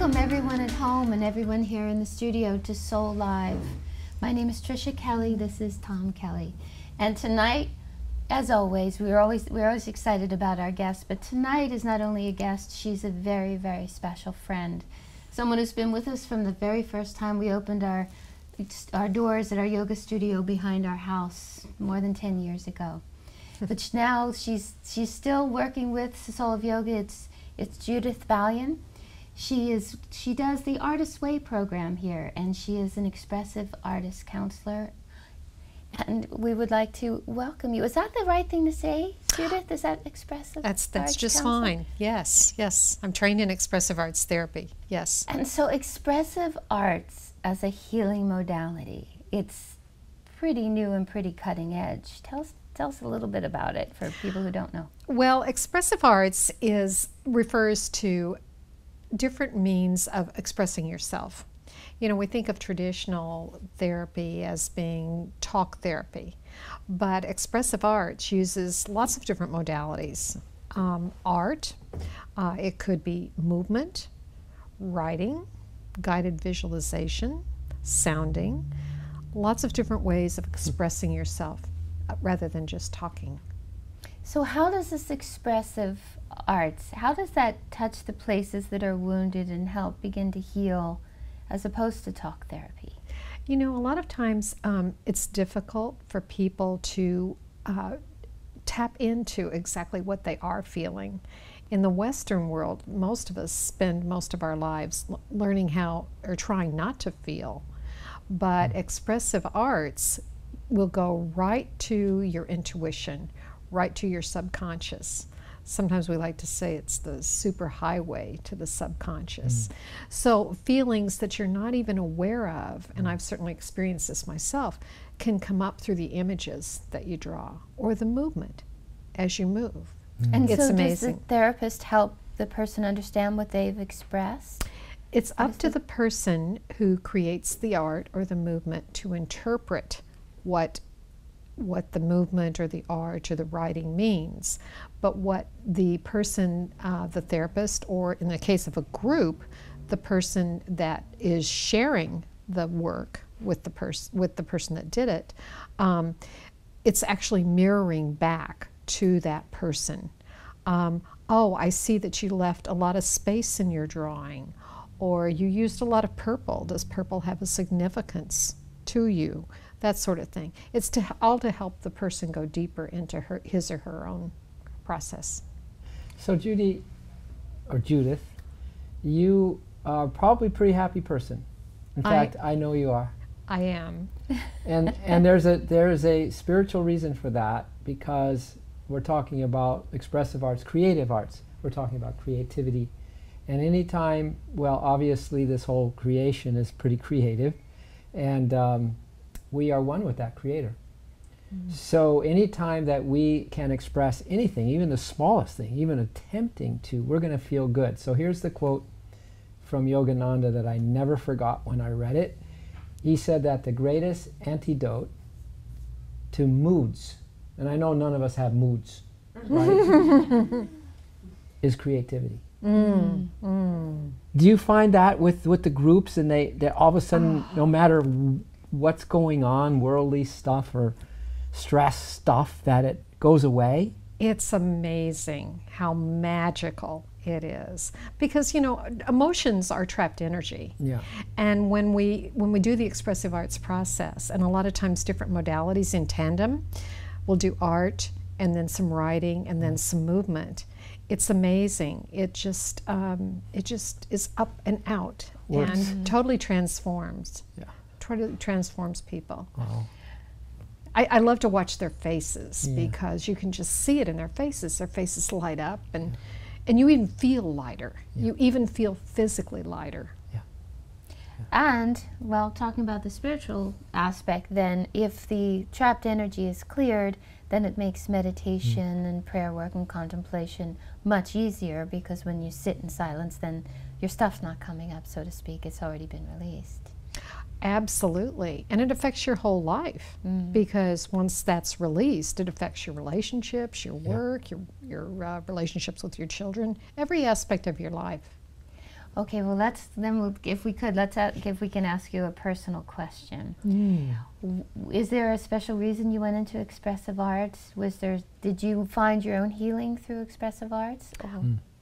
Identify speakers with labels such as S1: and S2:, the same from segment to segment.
S1: Welcome everyone at home and everyone here in the studio to Soul Live. My name is Trisha Kelly, this is Tom Kelly. And tonight, as always, we're always excited about our guest, but tonight is not only a guest, she's a very, very special friend. Someone who's been with us from the very first time we opened our doors at our yoga studio behind our house more than 10 years ago. But now she's still working with Soul of Yoga. It's Judith Balian. She does the Artist Way program here, and she is an expressive artist counselor. And we would like to welcome you. Is that the right thing to say, Judith? Is that expressive?
S2: That's just
S1: counselor?
S2: fine. Yes, yes. I'm trained in expressive arts therapy. Yes.
S1: And so expressive arts as a healing modality, it's pretty new and pretty cutting edge. Tell us a little bit about it for people who don't know.
S2: Well, expressive arts refers to different means of expressing yourself. You know, we think of traditional therapy as being talk therapy, but expressive arts uses lots of different modalities. Art, it could be movement, writing, guided visualization, sounding, lots of different ways of expressing yourself rather than just talking.
S1: So how does this expressive arts, how does that touch the places that are wounded and help begin to heal as opposed to talk therapy?
S2: You know, a lot of times it's difficult for people to tap into exactly what they are feeling. In the Western world, most of us spend most of our lives learning how or trying not to feel. But expressive arts will go right to your intuition, right to your subconscious. Sometimes we like to say it's the super highway to the subconscious. So feelings that you're not even aware of, and I've certainly experienced this myself, can come up through the images that you draw or the movement as you move.
S1: And
S2: it's
S1: so
S2: amazing.
S1: Does the therapist help the person understand what they've expressed?
S2: It's up to the person who creates the art or the movement to interpret what the movement or the art or the writing means. But what the person, the therapist, or in the case of a group, the person that is sharing the work with the person that did it, it's actually mirroring back to that person. Oh, I see that you left a lot of space in your drawing, or you used a lot of purple. Does purple have a significance to you? That sort of thing. It's all to help the person go deeper into his or her own process.
S3: So Judy, or Judith, you are probably a pretty happy person. In fact, I know you are.
S2: I am.
S3: And there is a spiritual reason for that, because we're talking about expressive arts, creative arts. We're talking about creativity. And anytime, well, obviously this whole creation is pretty creative, and we are one with that creator. So anytime that we can express anything, even the smallest thing, even attempting to, we're going to feel good. So here's the quote from Yogananda that I never forgot when I read it. He said that the greatest antidote to moods, and I know none of us have moods, right, is creativity. Do you find that with the groups, and they all of a sudden, no matter what's going on, worldly stuff or stress stuff, that it goes away?
S2: It's amazing how magical it is, because you know, emotions are trapped energy.
S3: Yeah.
S2: And when we do the expressive arts process, and a lot of times different modalities in tandem, we'll do art and then some writing and then some movement. It's amazing. It just is up and out and totally transforms.
S3: Yeah.
S2: Totally transforms people.
S3: Oh.
S2: I love to watch their faces, because you can just see it in their faces. Their faces light up, and you even feel lighter. You even feel physically lighter.
S1: And, well, talking about the spiritual aspect, then if the trapped energy is cleared, then it makes meditation and prayer work and contemplation much easier, because when you sit in silence, then your stuff's not coming up, so to speak. It's already been released.
S2: Absolutely. And it affects your whole life, because once that's released, it affects your relationships, your work, your relationships with your children, every aspect of your life.
S1: Okay, well, if we can ask you a personal question. Is there a special reason you went into expressive arts? Did you find your own healing through expressive arts?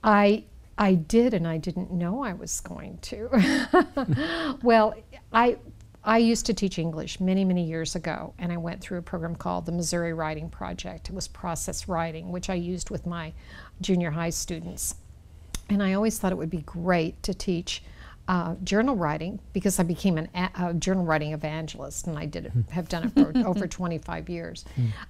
S2: I did, and I didn't know I was going to. Well, I used to teach English many, many years ago, and I went through a program called the Missouri Writing Project. It was process writing, which I used with my junior high students. And I always thought it would be great to teach journal writing, because I became a journal writing evangelist, and have done it for over 25 years.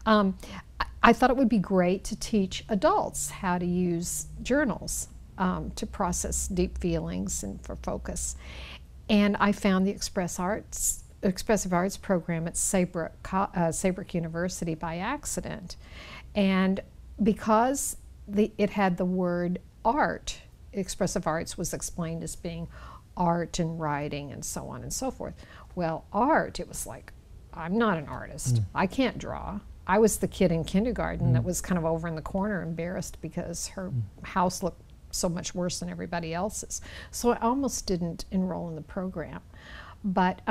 S2: I thought it would be great to teach adults how to use journals to process deep feelings and for focus. And I found the expressive arts program at Saybrook University by accident. And because it had the word art, expressive arts was explained as being art and writing and so on and so forth. Well, art, it was like, I'm not an artist. I can't draw. I was the kid in kindergarten that was kind of over in the corner, embarrassed because her house looked so much worse than everybody else's. So I almost didn't enroll in the program. But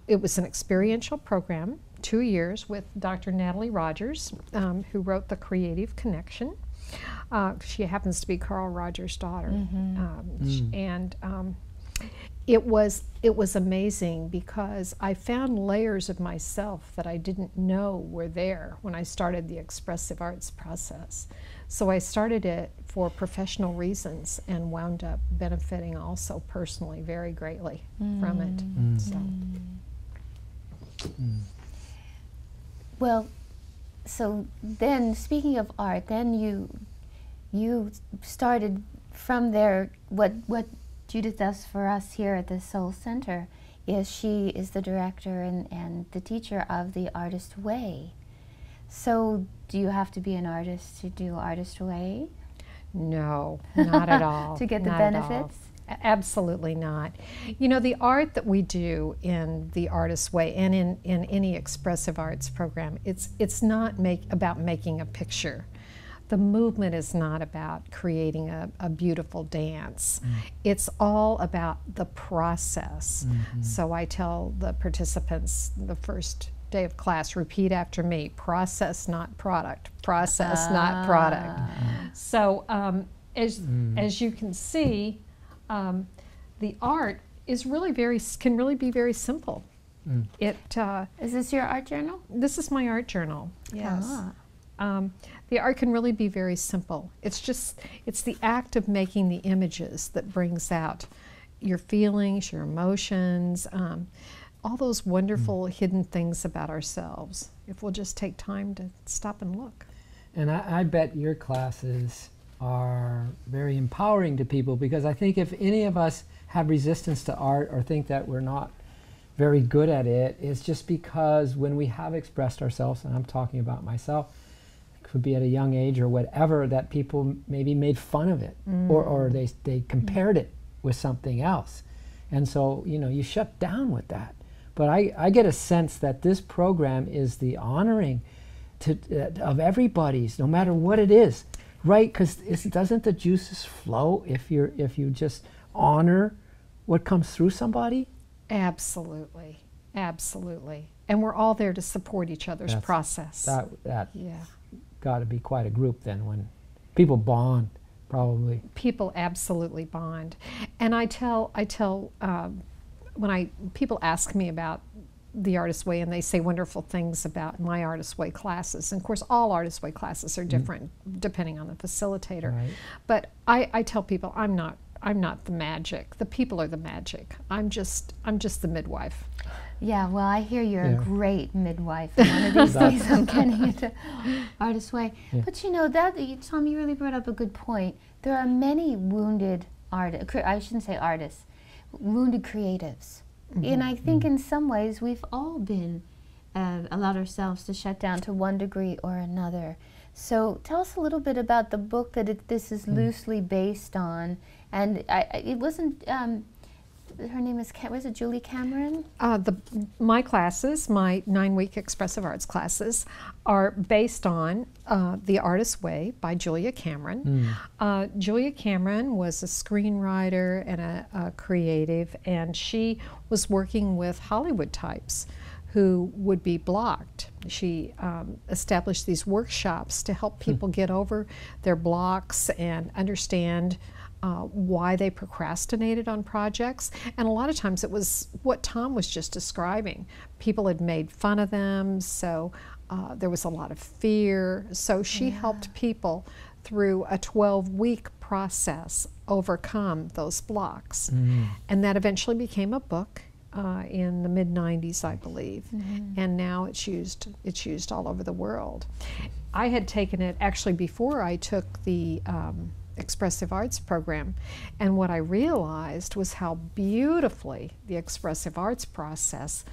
S2: it was an experiential program, 2 years, with Dr. Natalie Rogers, who wrote The Creative Connection. She happens to be Carl Rogers' daughter. And it was amazing, because I found layers of myself that I didn't know were there when I started the expressive arts process. So I started it for professional reasons and wound up benefiting also personally very greatly from it.
S1: Well, so then, speaking of art, then you started from there. What Judith does for us here at the Soul Center is she is the director and the teacher of the Artist Way. So do you have to be an artist to do Artist Way?
S2: No, not at all.
S1: To get the
S2: Not
S1: benefits?
S2: Absolutely not. You know, the art that we do in the Artist Way and in any expressive arts program, it's not about making a picture. The movement is not about creating a beautiful dance. It's all about the process. So I tell the participants the first day of class, repeat after me: process, not product. Process, not product. So as you can see, the art is really can really be very simple.
S1: Is this your art journal?
S2: This is my art journal. Yes. The art can really be very simple. It's the act of making the images that brings out your feelings, your emotions, all those wonderful hidden things about ourselves, if we'll just take time to stop and look.
S3: And I bet your classes are very empowering to people, because I think if any of us have resistance to art or think that we're not very good at it, it's just because when we have expressed ourselves, and I'm talking about myself, it could be at a young age or whatever, that people maybe made fun of it, or they compared it with something else. And so, you shut down with that. But I get a sense that this program is the honoring of everybody's, no matter what it is, right? Because doesn't the juices flow if you just honor what comes through somebody?
S2: Absolutely, absolutely. And we're all there to support each other's process.
S3: That got to be quite a group then, when people bond, probably.
S2: People absolutely bond. And I tell when people ask me about the Artist Way, and they say wonderful things about my Artist Way classes. And of course, all Artist Way classes are different depending on the facilitator. Right. But I tell people I'm not the magic. The people are the magic. I'm just the midwife.
S1: Yeah, well, I hear you're a great midwife. And one of these days I'm getting into Artist Way. Yeah. But Tom, you really brought up a good point. There are many wounded artists, I shouldn't say artists, wounded creatives. And I think in some ways we've all been allowed ourselves to shut down to one degree or another. So tell us a little bit about the book that this is loosely based on. And it wasn't her name is, was it Julie Cameron?
S2: My classes, my 9-week expressive arts classes, are based on The Artist's Way by Julia Cameron. Julia Cameron was a screenwriter and a creative, and she was working with Hollywood types who would be blocked. She established these workshops to help people get over their blocks and understand why they procrastinated on projects. And a lot of times it was what Tom was just describing. People had made fun of them, so there was a lot of fear. So she helped people through a 12-week process overcome those blocks. And that eventually became a book in the mid-90s, I believe. And now it's used all over the world. I had taken it actually before I took the expressive arts program, and what I realized was how beautifully the expressive arts process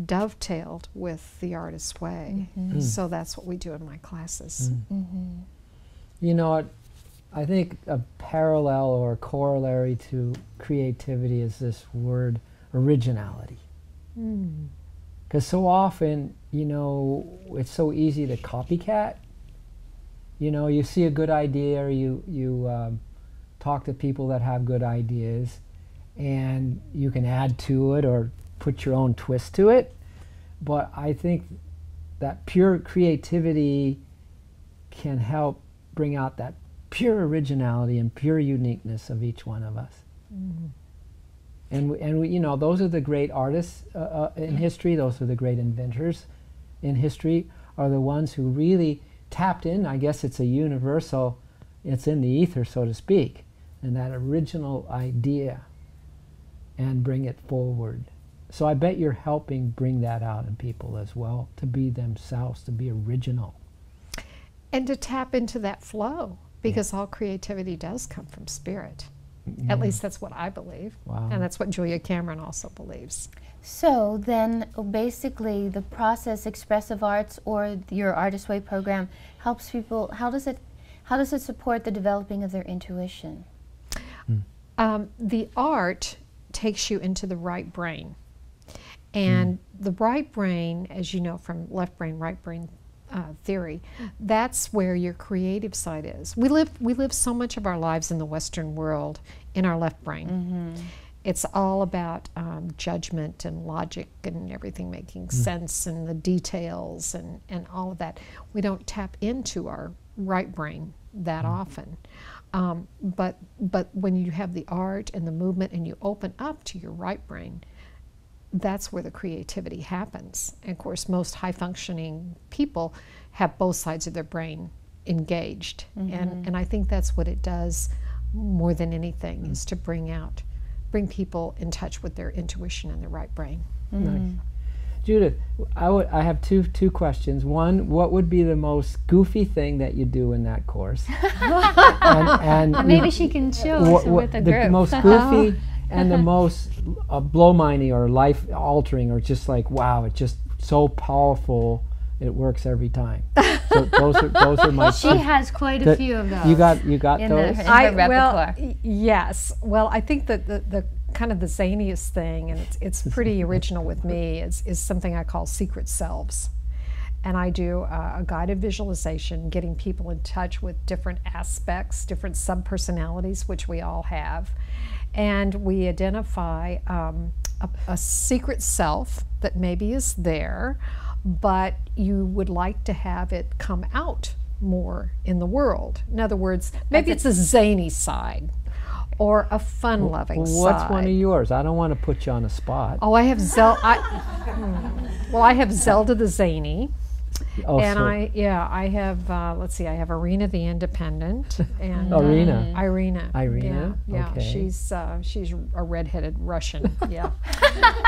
S2: dovetailed with the Artist's Way. So that's what we do in my classes.
S3: You know, I think a parallel or corollary to creativity is this word originality. Because so often, you know, it's so easy to copycat. You know, you see a good idea, or you talk to people that have good ideas, and you can add to it or put your own twist to it. But I think that pure creativity can help bring out that pure originality and pure uniqueness of each one of us. And we, you know, those are the great artists in history, those are the great inventors in history, are the ones who really tapped in. I guess it's a universal, it's in the ether, so to speak, and that original idea, and bring it forward. So I bet you're helping bring that out in people as well, to be themselves, to be original.
S2: And to tap into that flow, because all creativity does come from spirit. At least that's what I believe. And that's what Julia Cameron also believes.
S1: So then basically the process, expressive arts or your Artist's Way program, helps people, how does it support the developing of their intuition?
S2: The art takes you into the right brain. And the right brain, as you know from left brain, right brain theory, that's where your creative side is. We live so much of our lives in the Western world in our left brain. It's all about judgment and logic and everything making sense, and the details and all of that. We don't tap into our right brain that often. But when you have the art and the movement and you open up to your right brain, that's where the creativity happens. And of course, most high-functioning people have both sides of their brain engaged. And I think that's what it does more than anything, is to bring people in touch with their intuition and their right brain.
S3: Nice. Judith, I have two questions. One, what would be the most goofy thing that you do in that course? and
S1: maybe she can show us with the group.
S3: The most goofy and the most blow-minding or life-altering, or just like, wow, it's just so powerful, it works every time. So those are my.
S1: She has quite a few of those.
S3: You got
S1: in
S3: those?
S1: In her repertoire.
S2: Well, yes. Well, I think that the kind of the zaniest thing, and it's pretty original with me, is something I call secret selves. And I do a guided visualization, getting people in touch with different aspects, different sub-personalities, which we all have. And we identify a secret self that maybe is there, but you would like to have it come out more in the world. In other words, maybe it's a zany side or a fun-loving side.
S3: What's one of yours? I don't want to put you on the spot.
S2: Oh, I have I have Zelda the Zany.
S3: Oh,
S2: and
S3: so.
S2: I have, let's see, I have Irina the Independent. And
S3: Irina.
S2: Yeah,
S3: okay.
S2: She's a redheaded Russian, yeah.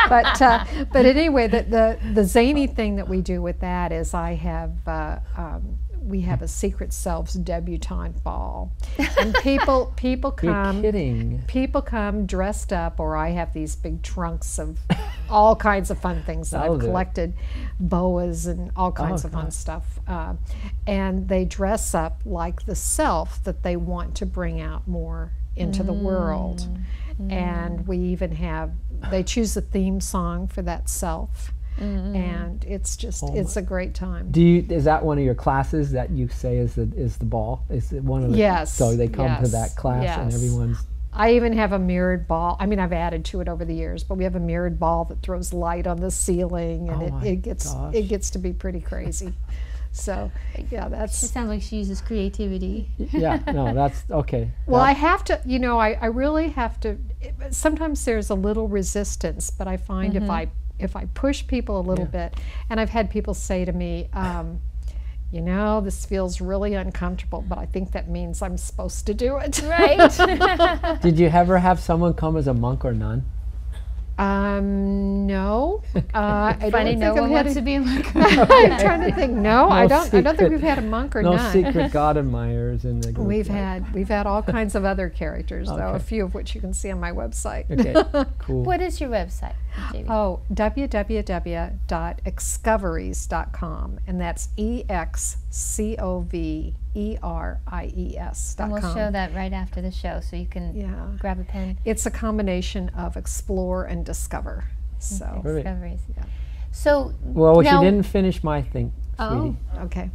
S2: But anyway, the zany thing that we do with that is we have a secret selves debutante ball, and people come.
S3: You're kidding.
S2: People come dressed up, or I have these big trunks of all kinds of fun things that I've collected, boas and all kinds of fun stuff, and they dress up like the self that they want to bring out more into the world. And we even have, they choose a theme song for that self. And it's just, it's a great time.
S3: Is that one of your classes that you say is the ball? Is it one of the?
S2: Yes.
S3: So they come to that class and everyone's.
S2: I even have a mirrored ball. I mean, I've added to it over the years, but we have a mirrored ball that throws light on the ceiling, and it gets to be pretty crazy. So, yeah, that's.
S1: It sounds like she uses creativity.
S3: Yeah, no, that's okay.
S2: Well, I have to, I really have to. Sometimes there's a little resistance, but I find if I push people a little bit, and I've had people say to me, this feels really uncomfortable, but I think that means I'm supposed to do it.
S1: Right.
S3: Did you ever have someone come as a monk or nun?
S2: No. I
S1: Funny,
S2: don't
S1: no
S2: think
S1: one wants to be a monk.
S2: I'm trying to think. No, I don't think we've had a monk or
S3: no
S2: nun.
S3: secret god admirers in the group.
S2: We've had all kinds of other characters, though, a few of which you can see on my website.
S3: Okay, cool.
S1: What is your website, Jamie?
S2: Oh, www.excoveries.com, and that's EXCOVERIES.com.
S1: And we'll show that right after the show, so you can grab a pen.
S2: It's a combination of explore and discover. So,
S1: Discoveries.
S2: Yeah.
S1: So,
S3: well,
S1: now,
S3: she didn't finish my thing, sweetie.
S2: Okay.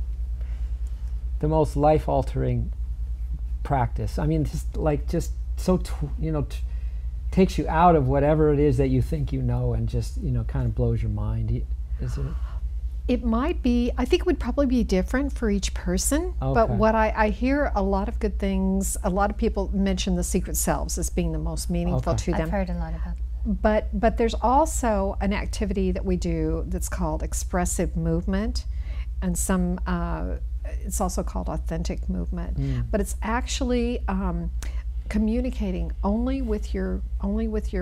S3: The most life-altering practice. I mean, takes you out of whatever it is that you think you know, and just kind of blows your mind. Is it?
S2: It might be. I think it would probably be different for each person. Okay. But what I hear a lot of good things. A lot of people mention the secret selves as being the most meaningful to them.
S1: I've heard a lot about that.
S2: But there's also an activity that we do that's called expressive movement, and it's also called authentic movement. But it's actually communicating only with your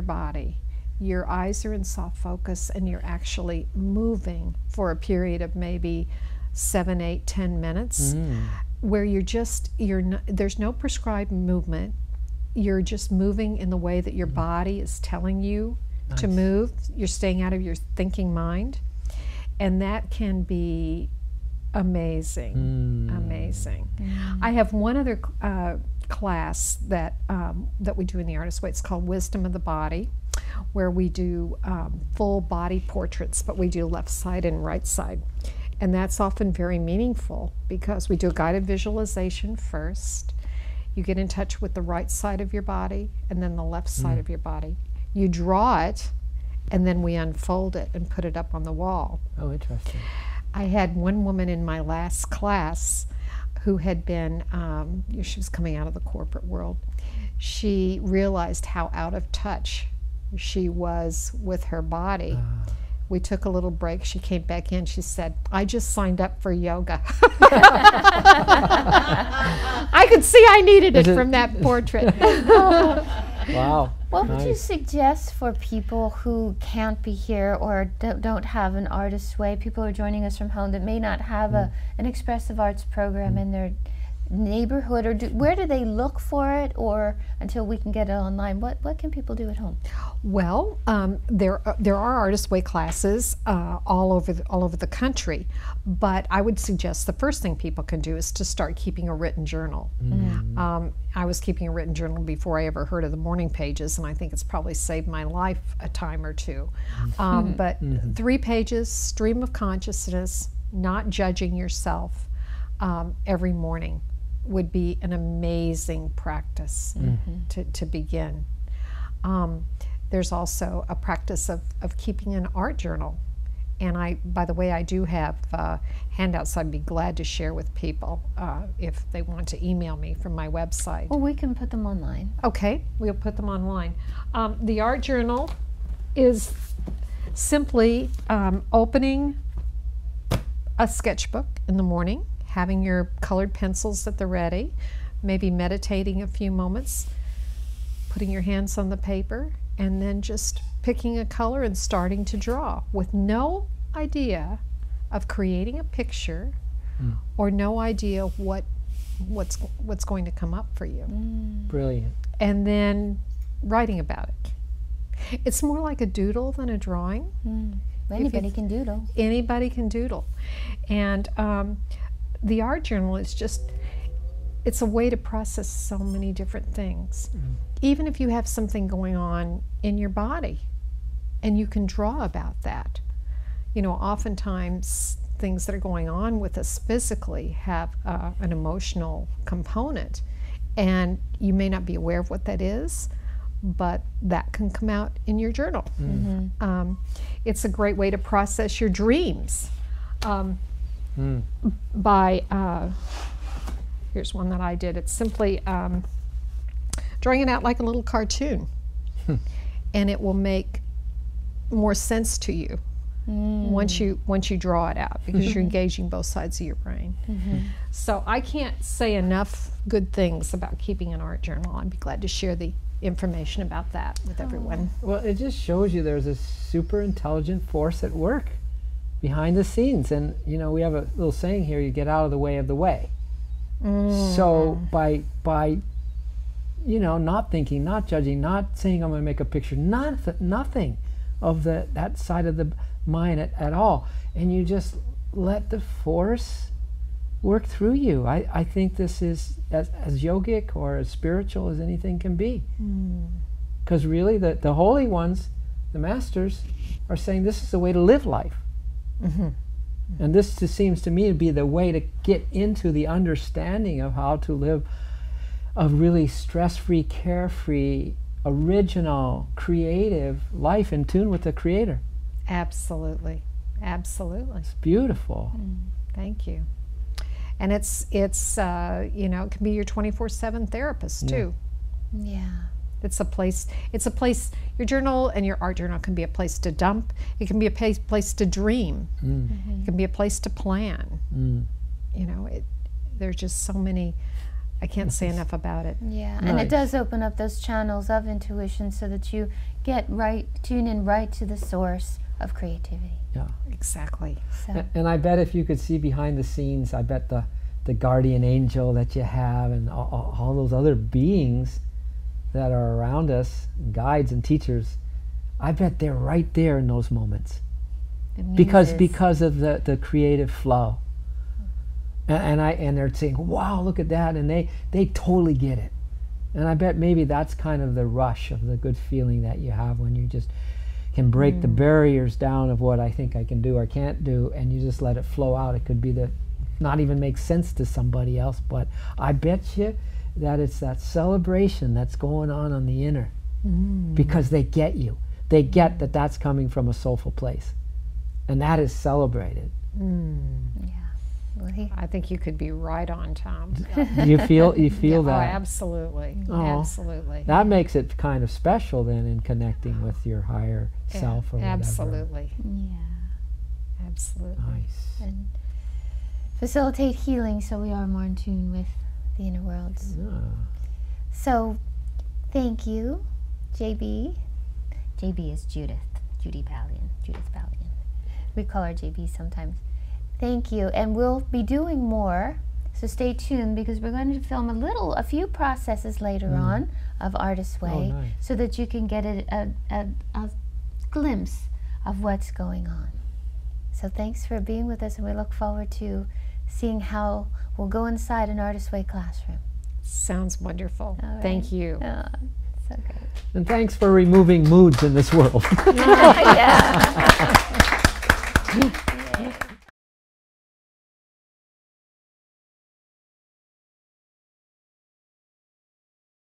S2: body. Your eyes are in soft focus, and you're actually moving for a period of maybe 7, 8, 10 minutes, where there's no prescribed movement. You're just moving in the way that your body is telling you to move. You're staying out of your thinking mind, and that can be amazing. Amazing. I have one other class that we do in the Artist Way. It's called Wisdom of the Body, where we do full body portraits, but we do left side and right side. And that's often very meaningful because we do a guided visualization first. You get in touch with the right side of your body and then the left side of your body. You draw it, and then we unfold it and put it up on the wall.
S3: Oh, interesting.
S2: I had one woman in my last class who had been, she was coming out of the corporate world. She realized how out of touch she was with her body. We took a little break. She came back in. She said, "I just signed up for yoga." I could see I needed it from that portrait.
S3: Wow.
S1: What would you suggest for people who can't be here or don't have an Artist's Way, people who are joining us from home that may not have an expressive arts program in their neighborhood, or where do they look for it, or until we can get it online, what can people do at home?
S2: Well, there are Artist Way classes all over the country, but I would suggest the first thing people can do is to start keeping a written journal. I was keeping a written journal before I ever heard of the morning pages, and I think it's probably saved my life a time or two. But 3 pages, stream of consciousness, not judging yourself every morning would be an amazing practice to begin. There's also a practice of keeping an art journal. And by the way, I do have handouts I'd be glad to share with people if they want to email me from my website.
S1: Well, we can put them online.
S2: Okay, we'll put them online. The art journal is simply opening a sketchbook in the morning, having your colored pencils at the ready, maybe meditating a few moments, putting your hands on the paper, and then just picking a color and starting to draw with no idea of creating a picture or no idea what's going to come up for you.
S3: Brilliant.
S2: And then writing about it. It's more like a doodle than a drawing.
S1: Anybody can doodle.
S2: Anybody can doodle. And the art journal is just, it's a way to process so many different things. Even if you have something going on in your body and you can draw about that. You know, oftentimes things that are going on with us physically have an emotional component, and you may not be aware of what that is, but that can come out in your journal. It's a great way to process your dreams. Here's one that I did. It's simply drawing it out like a little cartoon, and it will make more sense to you once you draw it out, because you're engaging both sides of your brain. So I can't say enough good things about keeping an art journal. I'd be glad to share the information about that with everyone.
S3: Well, it just shows you there's a super intelligent force at work behind the scenes. And, you know, we have a little saying here, you get out of the way of the way. So by you know, not thinking, not judging, not saying I'm going to make a picture, nothing of that side of the mind at all. And you just let the force work through you. I think this is as yogic or as spiritual as anything can be. Because really the holy ones, the masters, are saying this is the way to live life. And this just seems to me to be the way to get into the understanding of how to live a really stress-free, carefree, original, creative life in tune with the Creator.
S2: Absolutely. Absolutely.
S3: It's beautiful.
S2: Thank you. And it's you know, it can be your 24/7 therapist too.
S1: Yeah.
S2: It's a place, your journal and your art journal can be a place to dump. It can be a place to dream. It can be a place to plan. You know, there's just so many, I can't say enough about it.
S1: Yeah, and it does open up those channels of intuition so that you tune in right to the source of creativity.
S3: Yeah.
S2: Exactly.
S1: So.
S3: And I bet if you could see behind the scenes, I bet the guardian angel that you have and all those other beings that are around us, guides and teachers, I bet they're right there in those moments. Because of the creative flow. And they're saying, wow, look at that, and they totally get it. And I bet maybe that's kind of the rush of the good feeling that you have when you just can break the barriers down of what I think I can do or can't do, and you just let it flow out. It could be not even make sense to somebody else, but I bet you that it's that celebration that's going on the inner, because they get you. They get that that's coming from a soulful place, and that is celebrated.
S1: Yeah. Well,
S2: I think you could be right on, Tom.
S3: You feel
S2: Yeah,
S3: that?
S2: Oh, absolutely.
S3: Oh,
S2: absolutely.
S3: That makes it kind of special then in connecting with your higher self or whatever.
S2: Absolutely.
S1: yeah.
S2: Absolutely.
S3: Nice.
S1: And facilitate healing so we are more in tune with the inner worlds.
S3: Yeah.
S1: So, thank you, JB. JB is Judy Balian. Judith Balian. We call her JB sometimes. Thank you, and we'll be doing more, so stay tuned, because we're going to film a few processes later on of Artist's Way,
S3: nice.
S1: so that you can get a glimpse of what's going on. So thanks for being with us, and we look forward to seeing how we'll go inside an Artist's Way classroom.
S2: Sounds wonderful.
S1: All right.
S2: Thank you.
S1: Oh, so great.
S3: And thanks for removing moods in this world.
S1: Yeah. Yeah.